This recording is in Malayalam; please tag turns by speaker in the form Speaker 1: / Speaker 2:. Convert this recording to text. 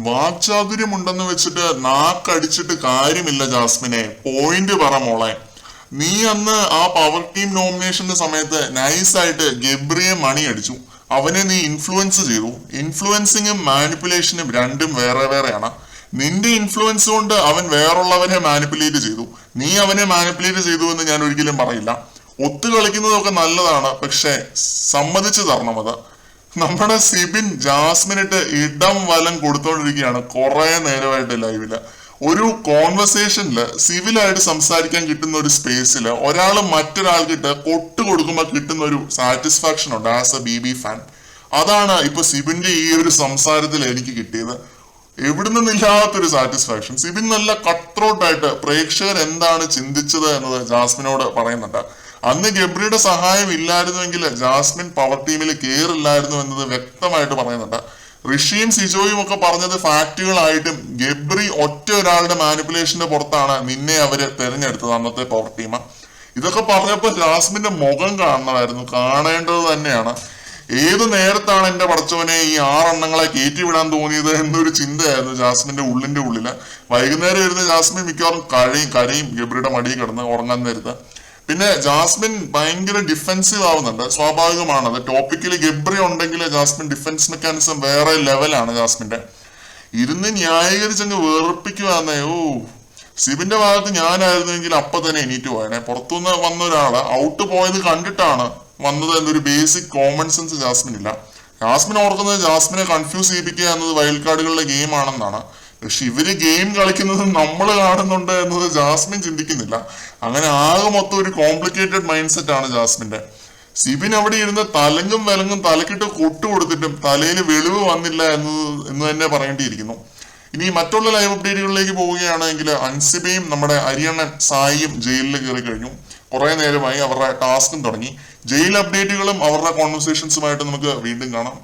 Speaker 1: വാക്ചാതുര്യം ഉണ്ടെന്ന് വെച്ചിട്ട് നാക്കടിച്ചിട്ട് കാര്യമില്ല ജാസ്മിനെ. പോയിന്റ് പറ മോളെ. നീ അന്ന് ആ പവർ ടീം നോമിനേഷന്റെ സമയത്ത് നൈസായിട്ട് ഗബ്രിയെ മണി അടിച്ചു. അവനെ നീ ഇൻഫ്ലുവൻസ് ചെയ്തു. ഇൻഫ്ലുവൻസിങ്ങും മാനിപ്പുലേഷനും രണ്ടും വേറെ വേറെയാണ്. നിന്റെ ഇൻഫ്ലുവൻസ് കൊണ്ട് അവൻ വേറുള്ളവനെ മാനിപ്പുലേറ്റ് ചെയ്തു. നീ അവനെ മാനിപ്പുലേറ്റ് ചെയ്തു എന്ന് ഞാൻ ഒരിക്കലും പറയില്ല. ഒത്തു കളിക്കുന്നതൊക്കെ നല്ലതാണ്, പക്ഷെ സമ്മതിച്ചു തരണം അത്. നമ്മുടെ സിബിൻ ജാസ്മിനിട്ട് ഇടം വലം കൊടുത്തോണ്ടിരിക്കുകയാണ് കുറെ നേരമായിട്ട് ലൈവില്. ഒരു കോൺവെർസേഷനില് സിവിലായിട്ട് സംസാരിക്കാൻ കിട്ടുന്ന ഒരു സ്പേസില് ഒരാൾ മറ്റൊരാൾക്കിട്ട് കൊട്ടു കൊടുക്കുമ്പോൾ കിട്ടുന്ന ഒരു സാറ്റിസ്ഫാക്ഷൻ ഉണ്ട് ആസ് എ ബി ഫാൻ. അതാണ് ഇപ്പൊ സിബിന്റെ ഈ ഒരു സംസാരത്തിൽ എനിക്ക് കിട്ടിയത്. എവിടെ നിന്നില്ലാത്തൊരു സാറ്റിസ്ഫാക്ഷൻ. സിബിൻ നല്ല കട്ട്രോട്ടായിട്ട് പ്രേക്ഷകർ എന്താണ് ചിന്തിച്ചത് എന്നത് ജാസ്മിനോട് പറയുന്നുണ്ട്. അന്ന് ഗബ്രിയുടെ സഹായം ഇല്ലായിരുന്നുവെങ്കിൽ ജാസ്മിൻ പവർ ടീമിൽ കയറില്ലായിരുന്നു എന്നത് വ്യക്തമായിട്ട് പറയുന്നുണ്ട്. ഋഷിയും സിജോയും ഒക്കെ പറഞ്ഞത് ഫാക്റ്റുകളായിട്ടും ഗബ്രി ഒറ്റ ഒരാളുടെ മാനിപ്പുലേഷന്റെ പുറത്താണ് നിന്നെ അവര് തെരഞ്ഞെടുത്തത് അന്നത്തെ പവർ ടീം. ഇതൊക്കെ പറഞ്ഞപ്പോൾ ജാസ്മിന്റെ മുഖം കാണണമായിരുന്നു, കാണേണ്ടത് തന്നെയാണ്. ഏത് നേരത്താണ് എന്റെ പടച്ചവനെ ഈ 6 എണ്ണങ്ങളെ കയറ്റി വിടാൻ തോന്നിയത് എന്നൊരു ചിന്തയായിരുന്നു ജാസ്മിന്റെ ഉള്ളില്. വൈകുന്നേരം ഇരുന്ന് ജാസ്മിൻ മിക്കവാറും കരയും ഗബ്രിയുടെ മടിയിൽ കിടന്ന് ഉറങ്ങാൻ നേരത്ത്. പിന്നെ ജാസ്മിൻ ഭയങ്കര ഡിഫെൻസീവ് ആവുന്നുണ്ട്, സ്വാഭാവികമാണത്. ടോപ്പിക്കിൽ ഗബ്രി ഉണ്ടെങ്കിൽ ജാസ്മിൻ ഡിഫൻസ് മെക്കാനിസം വേറെ ലെവലാണ് ജാസ്മിന്റെ. ഇരുന്ന് ന്യായീകരിച്ചങ്ങ് വേർപ്പിക്കുവാന്നേ. സിബിന്റെ ഭാഗത്ത് ഞാനായിരുന്നെങ്കിൽ അപ്പൊ തന്നെ എണീറ്റ് പോയനെ. പുറത്തുനിന്ന് വന്ന ഒരാള് ഔട്ട് പോയത് കണ്ടിട്ടാണ് വന്നത് എന്നൊരു ബേസിക് കോമൺ സെൻസ് ജാസ്മിൻ ഇല്ല. ജാസ്മിൻ ഓർക്കുന്നത് ജാസ്മിനെ കൺഫ്യൂസ് ചെയ്യിപ്പിക്കുക എന്നത് വൈൽഡ് കാർഡുകളുടെ ഗെയിം ആണെന്നാണ്. പക്ഷെ ഇവര് ഗെയിം കളിക്കുന്നത് നമ്മൾ കാണുന്നുണ്ട് എന്നത് ജാസ്മിൻ ചിന്തിക്കുന്നില്ല. അങ്ങനെ ആകെ മൊത്തം ഒരു കോംപ്ലിക്കേറ്റഡ് മൈൻഡ് സെറ്റ് ആണ് ജാസ്മിന്റെ. സിബിൻ അവിടെ ഇരുന്ന് തലങ്ങും വിലങ്ങും തലക്കിട്ട് കൊട്ടു കൊടുത്തിട്ടും തലയിൽ വെളിവ് വന്നില്ല എന്ന് തന്നെ പറയേണ്ടിയിരിക്കുന്നു. ഇനി മറ്റുള്ള ലൈവ് അപ്ഡേറ്റുകളിലേക്ക് പോവുകയാണെങ്കിൽ അൻസിബയും നമ്മുടെ അരിയണ്ണൻ സായിയും ജയിലിൽ കയറി കഴിഞ്ഞു. കുറെ നേരമായി അവരുടെ ടാസ്കും തുടങ്ങി. ജയിൽ അപ്ഡേറ്റുകളും അവരുടെ കോൺവെർസേഷൻസുമായിട്ട് നമുക്ക് വീണ്ടും കാണാം.